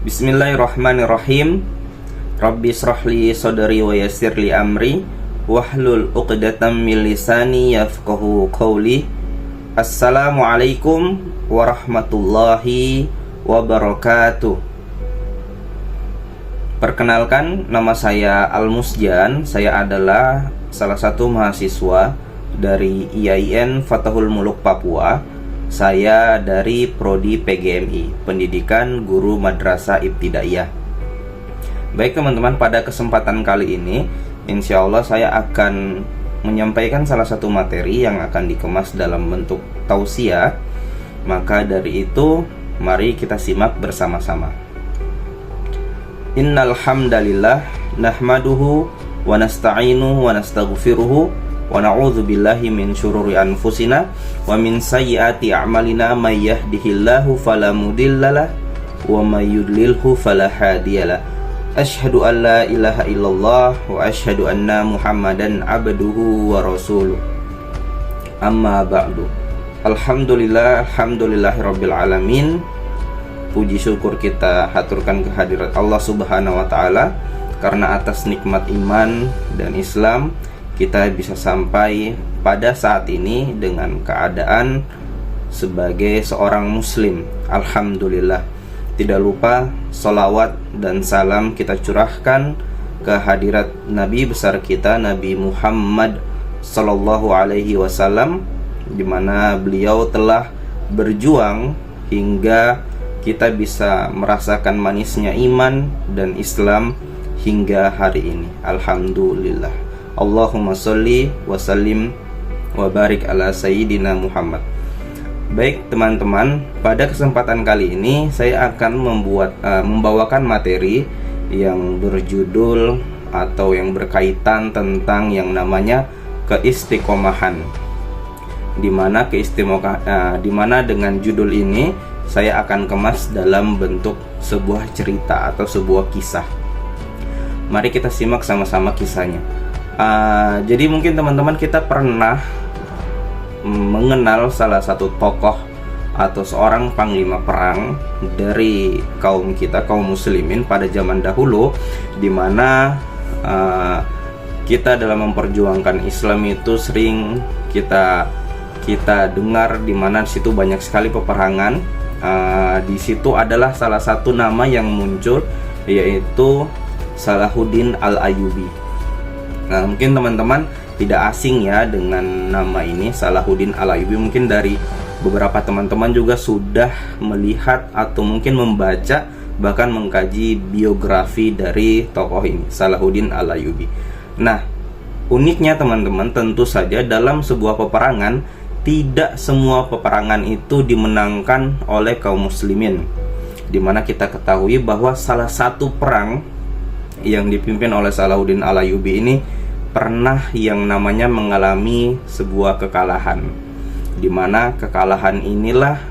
Bismillahirrahmanirrahim. Rabbi shrahli sadri wa yassirli amri wahlul 'uqdatam min lisani yafqahu qawli. Assalamualaikum warahmatullahi wabarakatuh. Perkenalkan, nama saya Al-Musjan. Saya adalah salah satu mahasiswa dari IAIN Fatahul Muluk Papua. Saya dari Prodi PGMI, Pendidikan Guru Madrasah Ibtidaiyah. Baik teman-teman, pada kesempatan kali ini insya Allah saya akan menyampaikan salah satu materi yang akan dikemas dalam bentuk tausiah. Maka dari itu, mari kita simak bersama-sama. Innal hamdalillah nahmaduhu wa nasta'inuhu wa nastaghfiruhu wa na'udzu billahi min syururi anfusina wa min sayyiati a'malina may yahdihillahu fala mudhillalah wa may yudlilhu fala hadiyalah. Asyhadu an la ilaha illallah wa asyhadu anna Muhammadan abduhu wa rasuluh. Amma ba'du. Alhamdulillahirabbil alamin. Puji syukur kita haturkan kehadirat Allah Subhanahu wa taala karena atas nikmat iman dan Islam kita bisa sampai pada saat ini dengan keadaan sebagai seorang muslim. Alhamdulillah. Tidak lupa salawat dan salam kita curahkan ke hadirat Nabi besar kita, Nabi Muhammad Sallallahu Alaihi Wasallam, di mana beliau telah berjuang hingga kita bisa merasakan manisnya iman dan Islam hingga hari ini. Alhamdulillah. Allahumma sholli wa sallim wa barik ala sayyidina Muhammad. Baik teman-teman, pada kesempatan kali ini saya akan membawakan materi yang berjudul atau yang berkaitan tentang yang namanya keistiqomahan. Dimana dengan judul ini saya akan kemas dalam bentuk sebuah cerita atau sebuah kisah. Mari kita simak sama-sama kisahnya. Jadi mungkin teman-teman kita pernah mengenal salah satu tokoh atau seorang panglima perang dari kaum kita, kaum muslimin pada zaman dahulu, di mana kita dalam memperjuangkan Islam itu sering kita dengar di mana situ banyak sekali peperangan. Di situ adalah salah satu nama yang muncul, yaitu Salahuddin Al-Ayyubi. Nah, mungkin teman-teman tidak asing ya dengan nama ini, Salahuddin Al-Ayyubi. Mungkin dari beberapa teman-teman juga sudah melihat atau mungkin membaca bahkan mengkaji biografi dari tokoh ini, Salahuddin Al-Ayyubi. Nah, uniknya teman-teman, tentu saja dalam sebuah peperangan tidak semua peperangan itu dimenangkan oleh kaum muslimin. Dimana kita ketahui bahwa salah satu perang yang dipimpin oleh Salahuddin Al-Ayyubi ini pernah yang namanya mengalami sebuah kekalahan, dimana kekalahan inilah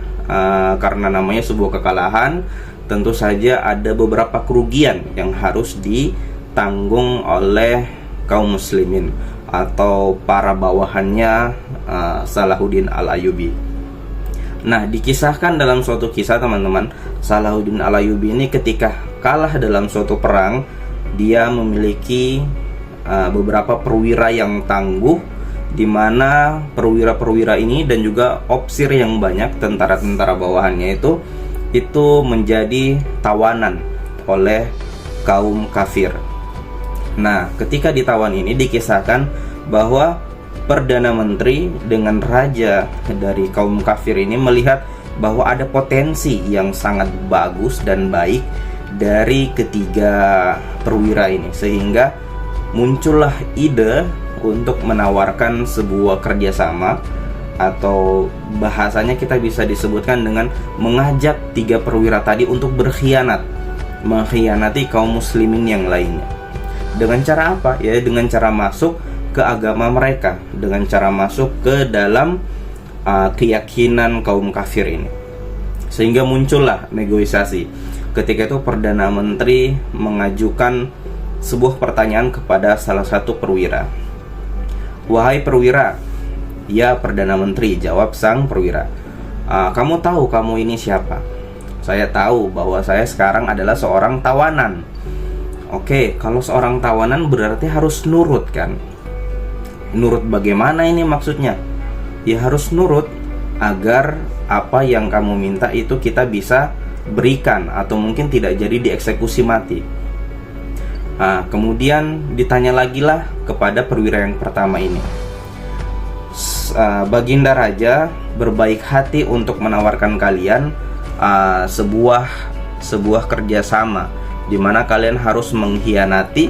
karena namanya sebuah kekalahan, tentu saja ada beberapa kerugian yang harus ditanggung oleh kaum muslimin atau para bawahannya Salahuddin Al-Ayyubi. Nah, dikisahkan dalam suatu kisah teman-teman, Salahuddin Al-Ayyubi ini ketika kalah dalam suatu perang, dia memiliki beberapa perwira yang tangguh, di mana perwira-perwira ini dan juga opsir yang banyak, tentara-tentara bawahannya itu menjadi tawanan oleh kaum kafir. Nah, ketika ditawan ini dikisahkan bahwa Perdana Menteri dengan raja dari kaum kafir ini melihat bahwa ada potensi yang sangat bagus dan baik dari ketiga perwira ini, sehingga muncullah ide untuk menawarkan sebuah kerjasama, atau bahasanya kita bisa disebutkan dengan mengajak tiga perwira tadi untuk mengkhianati kaum muslimin yang lainnya. Dengan cara apa? Ya, dengan cara masuk ke agama mereka, dengan cara masuk ke dalam keyakinan kaum kafir ini, sehingga muncullah negosiasi. Ketika itu Perdana Menteri mengajukan sebuah pertanyaan kepada salah satu perwira. "Wahai perwira." "Ya Perdana Menteri," jawab sang perwira. "Kamu tahu kamu ini siapa?" Saya tahu bahwa saya sekarang adalah seorang tawanan. Oke, kalau seorang tawanan berarti harus nurut kan? Nurut bagaimana ini maksudnya? Ya harus nurut agar apa yang kamu minta itu kita bisa berikan, atau mungkin tidak jadi dieksekusi mati. Nah, kemudian ditanya lagi lah kepada perwira yang pertama ini. Baginda Raja berbaik hati untuk menawarkan kalian sebuah kerjasama di mana kalian harus mengkhianati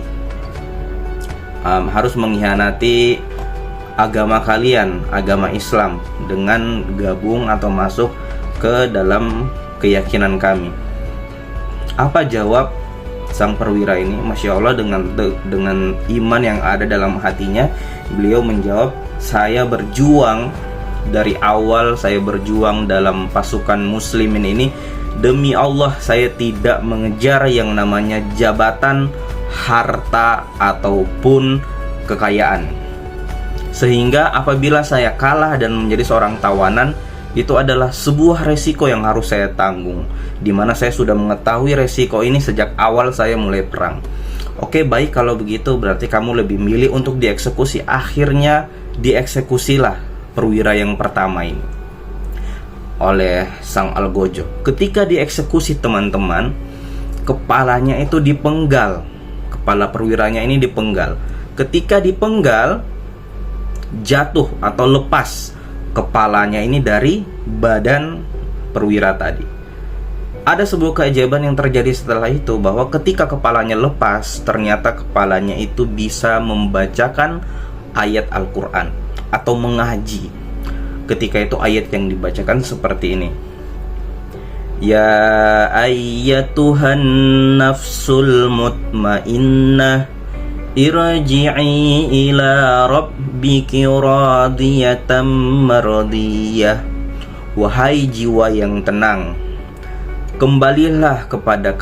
agama kalian, agama Islam, dengan gabung atau masuk ke dalam keyakinan kami. Apa jawab sang perwira ini? Masya Allah, dengan iman yang ada dalam hatinya, beliau menjawab, saya berjuang dari awal, saya berjuang dalam pasukan muslimin ini. Demi Allah, saya tidak mengejar yang namanya jabatan, harta, ataupun kekayaan. Sehingga apabila saya kalah dan menjadi seorang tawanan, itu adalah sebuah resiko yang harus saya tanggung, dimana saya sudah mengetahui resiko ini sejak awal saya mulai perang. Oke, baik, kalau begitu berarti kamu lebih milih untuk dieksekusi. Akhirnya dieksekusilah perwira yang pertama ini oleh sang algojo. Ketika dieksekusi, teman-teman, kepalanya itu dipenggal. Kepala perwiranya ini dipenggal. Ketika dipenggal, jatuh atau lepas kepalanya ini dari badan perwira tadi. Ada sebuah keajaiban yang terjadi setelah itu, bahwa ketika kepalanya lepas, ternyata kepalanya itu bisa membacakan ayat Al-Quran atau mengaji. Ketika itu ayat yang dibacakan seperti ini. Ya ayyatuhan nafsul mutmainnah, irji'i ila rabbiki radiyatan mardiyah. Wahai jiwa yang tenang, kembalilah kepada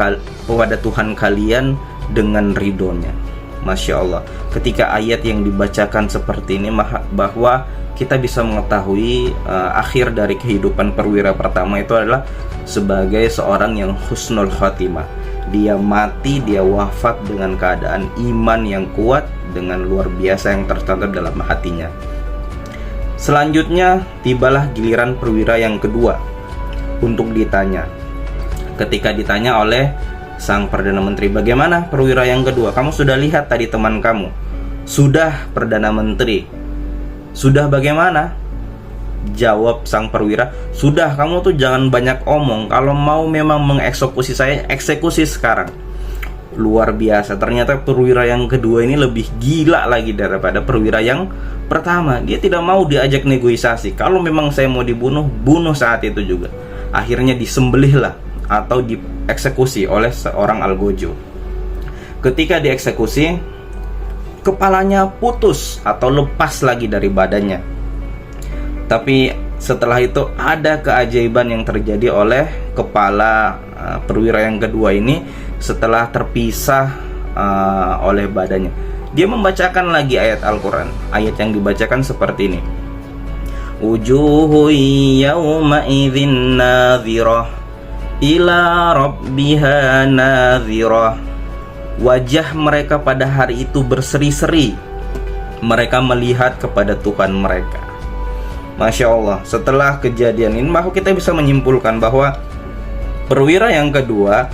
Tuhan kalian dengan ridhonya. Masya Allah, ketika ayat yang dibacakan seperti ini, bahwa kita bisa mengetahui akhir dari kehidupan perwira pertama itu adalah sebagai seorang yang husnul khatimah. Dia mati, dia wafat dengan keadaan iman yang kuat, dengan luar biasa yang tertanam dalam hatinya. Selanjutnya tibalah giliran perwira yang kedua untuk ditanya. Ketika ditanya oleh sang Perdana Menteri, bagaimana perwira yang kedua? Kamu sudah lihat tadi teman kamu. Sudah, Perdana Menteri. Sudah bagaimana? Jawab sang perwira, sudah, kamu tuh jangan banyak omong. Kalau mau memang mengeksekusi saya, eksekusi sekarang. Luar biasa, ternyata perwira yang kedua ini lebih gila lagi daripada perwira yang pertama. Dia tidak mau diajak negosiasi. Kalau memang saya mau dibunuh, bunuh saat itu juga. Akhirnya disembelihlah atau dieksekusi oleh seorang algojo. Ketika dieksekusi, kepalanya putus atau lepas lagi dari badannya. Tapi setelah itu ada keajaiban yang terjadi oleh kepala perwira yang kedua ini setelah terpisah oleh badannya. Dia membacakan lagi ayat Al-Quran. Ayat yang dibacakan seperti ini. Wujuhu yawma idzin nadhirah ila rabbiha nadhirah. Wajah mereka pada hari itu berseri-seri. Mereka melihat kepada Tuhan mereka. Masya Allah, setelah kejadian ini, maka kita bisa menyimpulkan bahwa perwira yang kedua,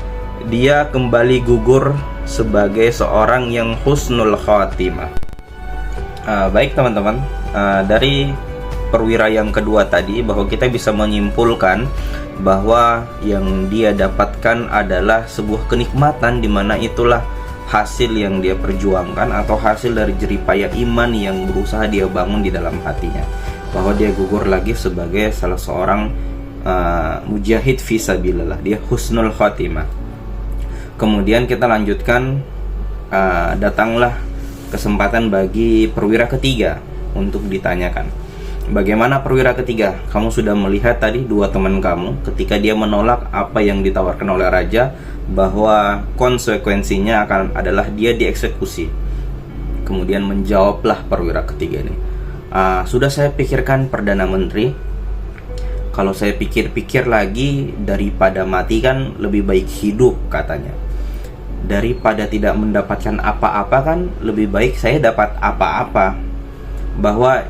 dia kembali gugur sebagai seorang yang husnul khatimah. Baik teman-teman, dari perwira yang kedua tadi, bahwa kita bisa menyimpulkan bahwa yang dia dapatkan adalah sebuah kenikmatan, dimana itulah hasil yang dia perjuangkan atau hasil dari jeripaya iman yang berusaha dia bangun di dalam hatinya, bahwa dia gugur lagi sebagai salah seorang mujahid fisabilillah. Dia husnul khatimah. Kemudian kita lanjutkan, datanglah kesempatan bagi perwira ketiga untuk ditanyakan. Bagaimana perwira ketiga? Kamu sudah melihat tadi dua teman kamu ketika dia menolak apa yang ditawarkan oleh raja, bahwa konsekuensinya adalah dia dieksekusi. Kemudian menjawablah perwira ketiga ini, sudah saya pikirkan Perdana Menteri, Kalau saya pikir-pikir lagi, daripada mati kan lebih baik hidup katanya. Daripada tidak mendapatkan apa-apa kan lebih baik saya dapat apa-apa. Bahwa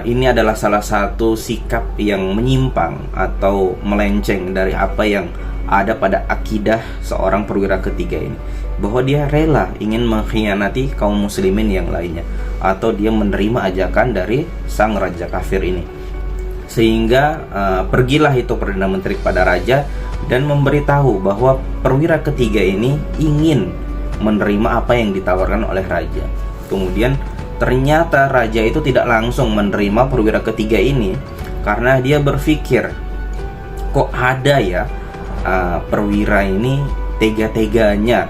ini adalah salah satu sikap yang menyimpang atau melenceng dari apa yang ada pada akidah seorang perwira ketiga ini, bahwa dia rela ingin mengkhianati kaum muslimin yang lainnya, atau dia menerima ajakan dari sang raja kafir ini. Sehingga pergilah itu Perdana Menteri kepada raja dan memberitahu bahwa perwira ketiga ini ingin menerima apa yang ditawarkan oleh raja. Kemudian ternyata raja itu tidak langsung menerima perwira ketiga ini, karena dia berpikir, kok ada ya perwira ini tega-teganya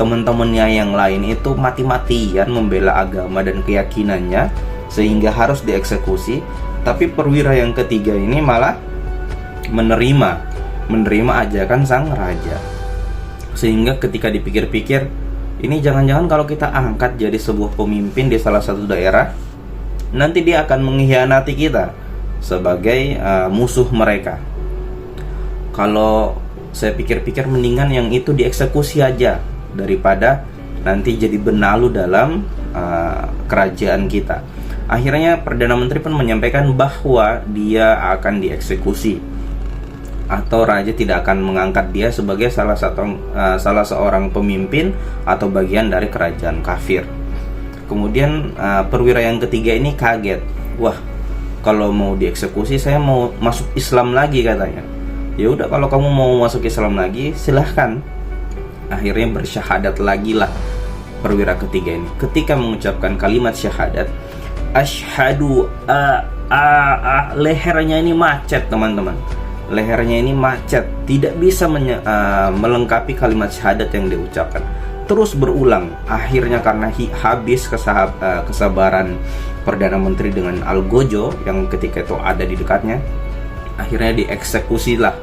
teman-temannya yang lain itu mati-matian membela agama dan keyakinannya sehingga harus dieksekusi, tapi perwira yang ketiga ini malah menerima ajakan sang raja. Sehingga ketika dipikir-pikir, ini jangan-jangan kalau kita angkat jadi sebuah pemimpin di salah satu daerah, nanti dia akan mengkhianati kita sebagai musuh mereka. Kalau saya pikir-pikir, mendingan yang itu dieksekusi aja daripada nanti jadi benalu dalam kerajaan kita. Akhirnya Perdana Menteri pun menyampaikan bahwa dia akan dieksekusi, atau raja tidak akan mengangkat dia sebagai salah seorang pemimpin atau bagian dari kerajaan kafir. Kemudian perwira yang ketiga ini kaget. Wah, kalau mau dieksekusi saya mau masuk Islam lagi katanya. Ya udah, kalau kamu mau masuk Islam lagi silahkan. Akhirnya bersyahadat lagi lah perwira ketiga ini. Ketika mengucapkan kalimat syahadat, asyhadu lehernya ini macet teman-teman. Lehernya ini macet, tidak bisa melengkapi kalimat syahadat yang diucapkan. Terus berulang. Akhirnya karena habis kesabaran Perdana Menteri dengan Algojo yang ketika itu ada di dekatnya, akhirnya dieksekusilah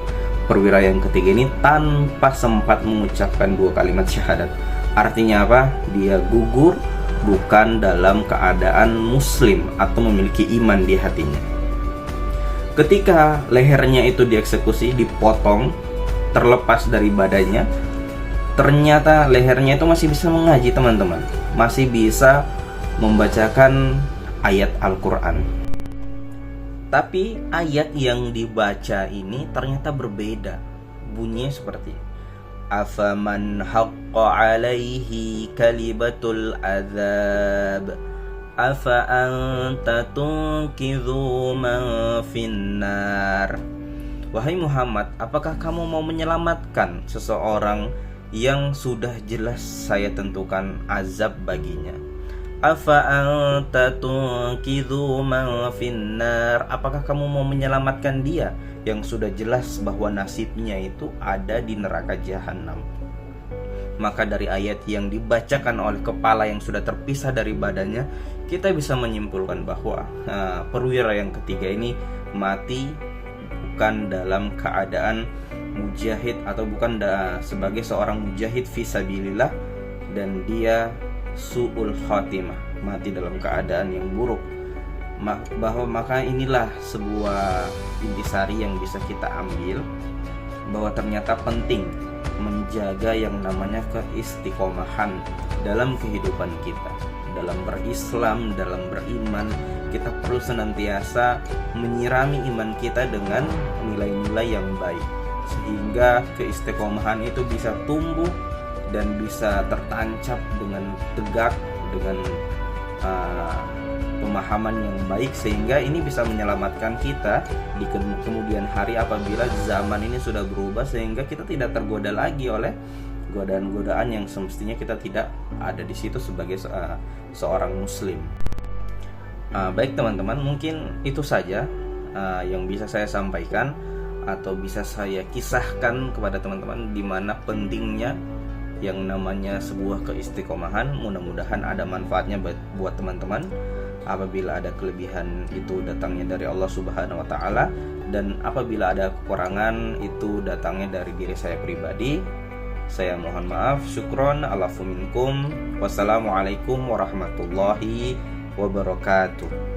perwira yang ketiga ini tanpa sempat mengucapkan 2 kalimat syahadat. Artinya apa? Dia gugur bukan dalam keadaan muslim atau memiliki iman di hatinya. Ketika lehernya itu dieksekusi, dipotong, terlepas dari badannya, ternyata lehernya itu masih bisa mengaji teman-teman, masih bisa membacakan ayat Al-Quran. Tapi ayat yang dibaca ini ternyata berbeda. Bunyinya seperti, afaman haqqa alaihi kalimatul azab afa anta tunqidhu man finnar. Wahai Muhammad, apakah kamu mau menyelamatkan seseorang yang sudah jelas saya tentukan azab baginya? Afa anta tunqidhu man finnar. Apakah kamu mau menyelamatkan dia yang sudah jelas bahwa nasibnya itu ada di neraka jahanam? Maka dari ayat yang dibacakan oleh kepala yang sudah terpisah dari badannya, kita bisa menyimpulkan bahwa perwira yang ketiga ini mati bukan dalam keadaan mujahid atau bukan sebagai seorang mujahid fisabilillah, dan dia su'ul khatimah, mati dalam keadaan yang buruk. Bahwa maka inilah sebuah intisari yang bisa kita ambil, bahwa ternyata penting menjaga yang namanya keistiqomahan dalam kehidupan kita. Dalam berislam, dalam beriman, kita perlu senantiasa menyirami iman kita dengan nilai-nilai yang baik, sehingga keistiqomahan itu bisa tumbuh dan bisa tertancap dengan tegak, dengan pemahaman yang baik, sehingga ini bisa menyelamatkan kita di kemudian hari apabila zaman ini sudah berubah, sehingga kita tidak tergoda lagi oleh godaan-godaan yang semestinya kita tidak ada di situ sebagai seorang muslim. Baik teman-teman, mungkin itu saja yang bisa saya sampaikan atau bisa saya kisahkan kepada teman-teman, di mana pentingnya yang namanya sebuah keistiqomahan. Mudah-mudahan ada manfaatnya buat teman-teman. Apabila ada kelebihan itu datangnya dari Allah Subhanahu wa taala, dan apabila ada kekurangan itu datangnya dari diri saya pribadi. Saya mohon maaf. Syukron alafu minkum. Wassalamualaikum warahmatullahi wabarakatuh.